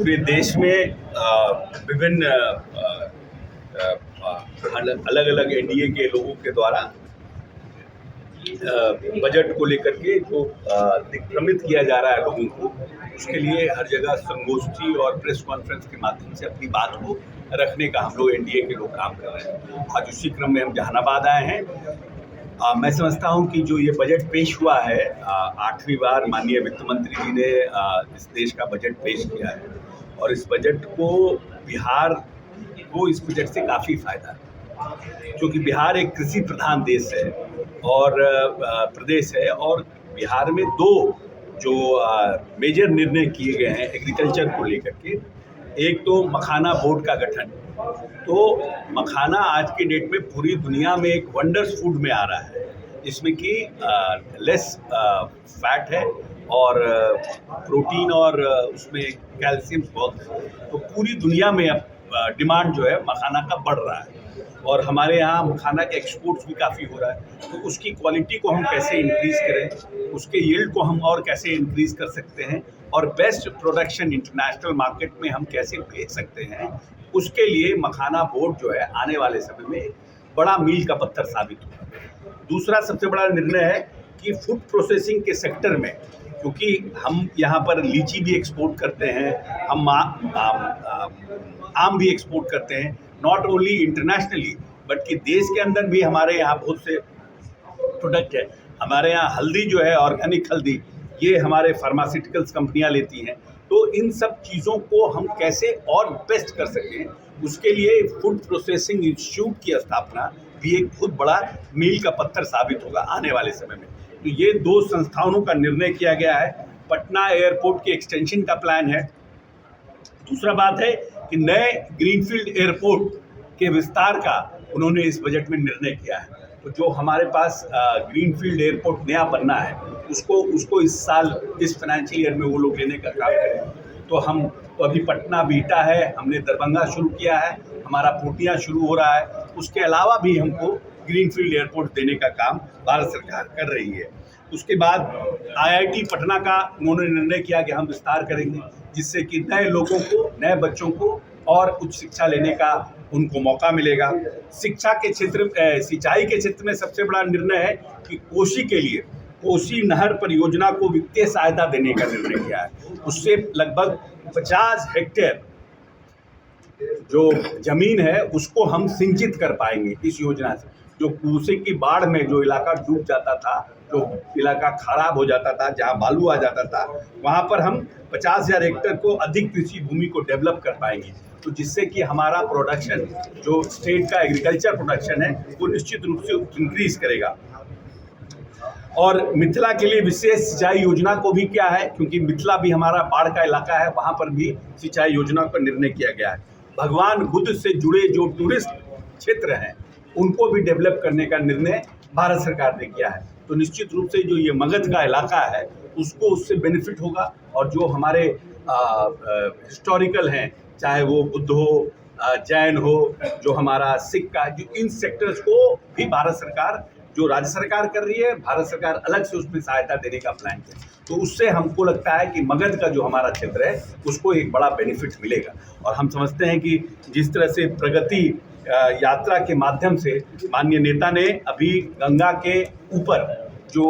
पूरे देश में विभिन्न अलग अलग एनडीए के लोगों के द्वारा बजट को लेकर के जो दिग्भ्रमित किया जा रहा है लोगों को, उसके लिए हर जगह संगोष्ठी और प्रेस कॉन्फ्रेंस के माध्यम से अपनी बात को रखने का हम लोग एनडीए के लोग काम कर रहे हैं। आज उसी क्रम में हम जहानाबाद आए हैं। मैं समझता हूं कि जो ये बजट पेश हुआ है, 8वीं बार माननीय वित्त मंत्री जी ने इस देश का बजट पेश किया है और इस बजट को बिहार को इस बजट से काफ़ी फायदा है, क्योंकि बिहार एक कृषि प्रधान देश है और प्रदेश है और बिहार में दो जो मेजर निर्णय किए गए हैं एग्रीकल्चर को लेकर के। एक तो मखाना बोर्ड का गठन। तो मखाना आज के डेट में पूरी दुनिया में एक वंडर्स फूड में आ रहा है, जिसमें कि लेस फैट है और प्रोटीन और उसमें कैल्शियम बहुत है। तो पूरी दुनिया में अब डिमांड जो है मखाना का बढ़ रहा है और हमारे यहाँ मखाना के एक्सपोर्ट्स भी काफ़ी हो रहा है। तो उसकी क्वालिटी को हम कैसे इंक्रीज़ करें, उसके यील्ड को हम और कैसे इंक्रीज़ कर सकते हैं और बेस्ट प्रोडक्शन इंटरनेशनल मार्केट में हम कैसे भेज सकते हैं, उसके लिए मखाना बोर्ड जो है आने वाले समय में बड़ा मील का पत्थर साबित होगा। दूसरा सबसे बड़ा निर्णय है कि फूड प्रोसेसिंग के सेक्टर में, क्योंकि हम यहाँ पर लीची भी एक्सपोर्ट करते हैं, हम आम भी एक्सपोर्ट करते हैं, नॉट ओनली इंटरनेशनली बट कि देश के अंदर भी हमारे यहाँ बहुत से प्रोडक्ट है। हमारे यहाँ हल्दी जो है, ऑर्गेनिक हल्दी, ये हमारे फार्मास्यूटिकल्स कंपनियाँ लेती हैं। तो इन सब चीज़ों को हम कैसे और बेस्ट कर सकें, उसके लिए फूड प्रोसेसिंग इंस्टीट्यूट की स्थापना भी एक बहुत बड़ा मील का पत्थर साबित होगा आने वाले समय में। तो ये दो संस्थानों का निर्णय किया गया है। पटना एयरपोर्ट के एक्सटेंशन का प्लान है। दूसरा बात है कि नए ग्रीनफील्ड एयरपोर्ट के विस्तार का उन्होंने इस बजट में निर्णय किया है। तो जो हमारे पास ग्रीनफील्ड एयरपोर्ट नया बनना है, उसको इस साल, इस फाइनेंशियल ईयर में वो लोग लेने का काम करें। तो अभी पटना बीटा है, हमने दरभंगा शुरू किया है, हमारा पूर्णिया शुरू हो रहा है। उसके अलावा भी हमको ग्रीनफील्ड एयरपोर्ट देने का काम भारत सरकार कर रही है। उसके बाद आईआईटी पटना का उन्होंने निर्णय किया कि हम विस्तार करेंगे, जिससे कि नए लोगों को, नए बच्चों को और उच्च शिक्षा लेने का उनको मौका मिलेगा। शिक्षा के क्षेत्र, सिंचाई के क्षेत्र में सबसे बड़ा निर्णय है कि कोसी के लिए कोसी नहर परियोजना को वित्तीय सहायता देने का निर्णय किया है। उससे लगभग 50 हेक्टेयर जो जमीन है उसको हम सिंचित कर पाएंगे इस योजना से। जो कोसी की बाढ़ में जो इलाका डूब जाता था, जो इलाका खराब हो जाता था, जहां बालू आ जाता था, वहां पर हम 50,000 हेक्टेयर को अधिक कृषि भूमि को डेवलप कर पाएंगे। तो जिससे कि हमारा प्रोडक्शन, जो स्टेट का एग्रीकल्चर प्रोडक्शन है, वो निश्चित रूप से इंक्रीज करेगा। और मिथिला के लिए विशेष सिंचाई योजना को भी क्या है, क्योंकि मिथिला भी हमारा बाढ़ का इलाका है, वहाँ पर भी सिंचाई योजना का निर्णय किया गया है। भगवान बुद्ध से जुड़े जो टूरिस्ट क्षेत्र हैं, उनको भी डेवलप करने का निर्णय भारत सरकार ने किया है। तो निश्चित रूप से जो ये मगध का इलाका है, उसको उससे बेनिफिट होगा। और जो हमारे हिस्टोरिकल हैं, चाहे वो बुद्ध हो, जैन हो, जो हमारा सिख का, जो इन सेक्टर्स को भी भारत सरकार, जो राज्य सरकार कर रही है, भारत सरकार अलग से उसमें सहायता देने का प्लान है। तो उससे हमको लगता है कि मगध का जो हमारा क्षेत्र है, उसको एक बड़ा बेनिफिट मिलेगा। और हम समझते हैं कि जिस तरह से प्रगति यात्रा के माध्यम से माननीय नेता ने अभी गंगा के ऊपर जो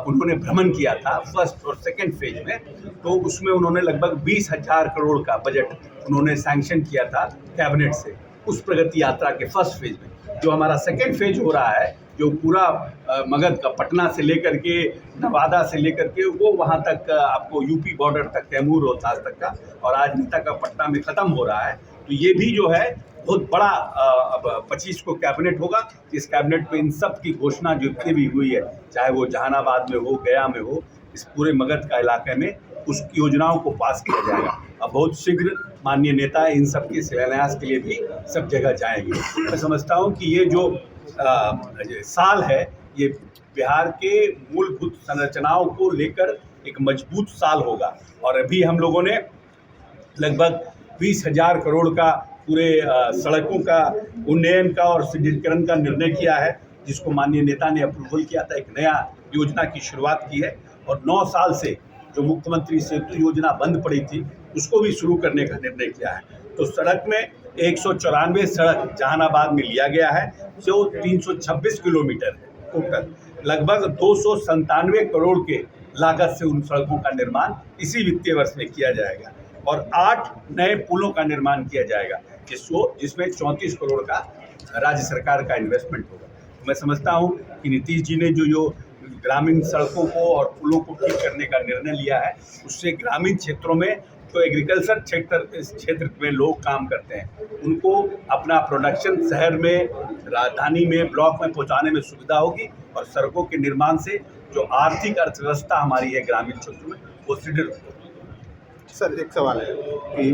उन्होंने भ्रमण किया था फर्स्ट और सेकंड फेज में, तो उसमें उन्होंने लगभग 20,000 करोड़ का बजट उन्होंने सैंक्शन किया था कैबिनेट से उस प्रगति यात्रा के फर्स्ट फेज में। जो हमारा सेकंड फेज हो रहा है, जो पूरा मगध का, पटना से लेकर के नवादा से लेकर के वो वहाँ तक आपको यूपी बॉर्डर तक, तैमूर रोहतास तक का, और आज तक का पटना में ख़त्म हो रहा है। तो ये भी जो है बहुत बड़ा 25 को कैबिनेट होगा। इस कैबिनेट में इन सब की घोषणा जो भी हुई है, चाहे वो जहानाबाद में हो, गया में हो, इस पूरे मगध का इलाके में उस योजनाओं को पास किया जाएगा। अब बहुत शीघ्र माननीय नेता इन सब के शिलान्यास के लिए भी सब जगह जाएंगे। मैं समझता हूँ कि ये जो साल है, ये बिहार के मूलभूत संरचनाओं को लेकर एक मजबूत साल होगा। और अभी हम लोगों ने लगभग 20,000 करोड़ का पूरे सड़कों का उन्नयन का और सुदृढ़ीकरण का निर्णय किया है, जिसको माननीय नेता ने अप्रूवल किया था। एक नया योजना की शुरुआत की है और 9 साल से जो मुख्यमंत्री सेतु योजना बंद पड़ी थी उसको भी शुरू करने का निर्णय किया है। तो सड़क में 194 सड़क जहानाबाद में लिया गया है, जो 326 किलोमीटर है टोटल। लगभग 297 करोड़ के लागत से उन सड़कों का निर्माण इसी वित्तीय वर्ष में किया जाएगा और 8 नए पुलों का निर्माण किया जाएगा, जिसमें 34 करोड़ का राज्य सरकार का इन्वेस्टमेंट होगा। मैं समझता हूँ कि नीतीश जी ने जो ग्रामीण सड़कों को और पुलों को ठीक करने का निर्णय लिया है, उससे ग्रामीण क्षेत्रों में जो एग्रीकल्चर क्षेत्र में लोग काम करते हैं उनको अपना प्रोडक्शन शहर में, राजधानी में, ब्लॉक में पहुंचाने में सुविधा होगी और सड़कों के निर्माण से जो आर्थिक अर्थव्यवस्था हमारी है ग्रामीण क्षेत्र में वो सुदृढ़ होगी। सर एक सवाल है कि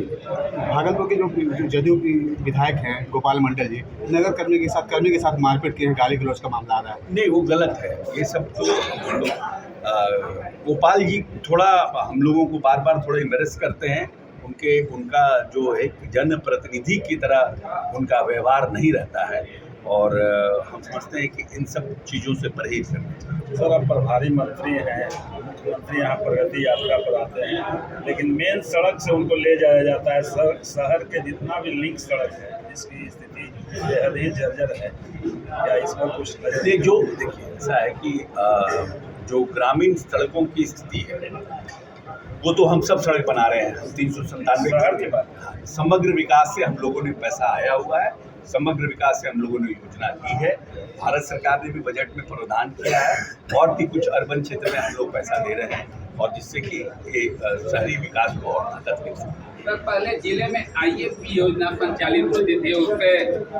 भागलपुर के जो जदयू की विधायक हैं गोपाल मंडल जी, नगर कर्मी के साथ मारपीट की है, गाली गलौज का मामला आ रहा है। नहीं, वो गलत है। ये सब तो गोपाल जी थोड़ा हम लोगों को बार बार थोड़ा इम्बेरस करते हैं। उनका जो एक जनप्रतिनिधि की तरह उनका व्यवहार नहीं रहता है और हम समझते हैं कि इन सब चीज़ों से परहेज करना चाहिए। सर, आप प्रभारी मंत्री हैं, मुख्यमंत्री यहाँ प्रगति यात्रा पर आते हैं, लेकिन मेन सड़क से उनको ले जाया जाता है। शहर के जितना भी लिंक सड़क है जिसकी स्थिति बेहद ही जर्जर है, क्या इस पर कुछ देखिए ऐसा है कि जो ग्रामीण सड़कों की स्थिति है वो तो हम सब सड़क बना रहे हैं। 397 के बाद समग्र विकास से हम लोगों ने पैसा आया हुआ है, समग्र विकास से हम लोगों ने योजना ली है। भारत सरकार ने भी बजट में प्रावधान किया है और भी कुछ अर्बन क्षेत्र में हम लोग पैसा दे रहे हैं और जिससे कि शहरी विकास को और ताकत मिल सके। सर, पहले जिले में IFP योजना संचालित होती थी, उससे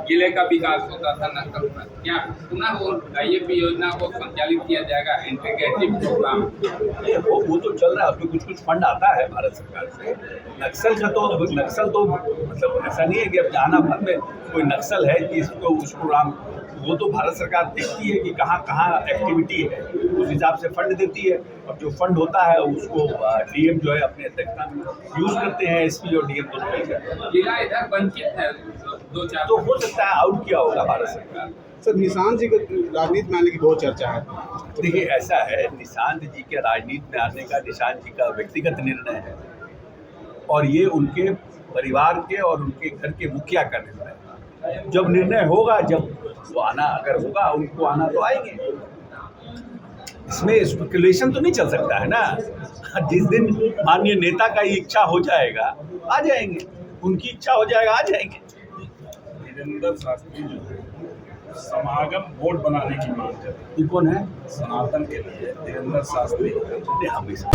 जिले का विकास होता था नक्सल पर। क्या पुनः वो IFP योजना को संचालित किया जाएगा, इंटीग्रेटिव प्रोग्राम? वो तो चल रहा है, उसमें कुछ फंड आता है भारत सरकार से। नक्सल तो मतलब ऐसा नहीं है कि अब जहानाबाद में कोई नक्सल है कि इसको उस प्रोग्राम, वो तो भारत सरकार देखती है कि कहाँ एक्टिविटी है, उस हिसाब से फंड देती है और जो फंड होता है उसको DM जो है अपने अध्यक्षता में यूज़ करते हैं। SP और DM दोनों मिलकर। जिला इधर वंचित है 2-4, तो हो सकता है आउट किया होगा भारत सरकार। सर निशांत जी को राजनीति में आने की बहुत चर्चा है। देखिए ऐसा है, निशांत जी के राजनीति में आने का निशांत जी का व्यक्तिगत निर्णय है और ये उनके परिवार के और उनके घर के मुखिया का निर्णय है। जब निर्णय होगा, जब वो आना अगर होगा, उनको आना तो आएंगे। इसमें स्पेकुलेशन तो नहीं चल सकता है ना। जिस दिन माननीय नेता का इच्छा हो जाएगा आ जाएंगे, उनकी इच्छा हो जाएगा आ जाएंगे। वीरेंद्र शास्त्री जो है समागम बोर्ड बनाने की मांग कर रहे हैं। ये कौन है? सनातन के लिए वीरेंद्र शास्त्री। हमेशा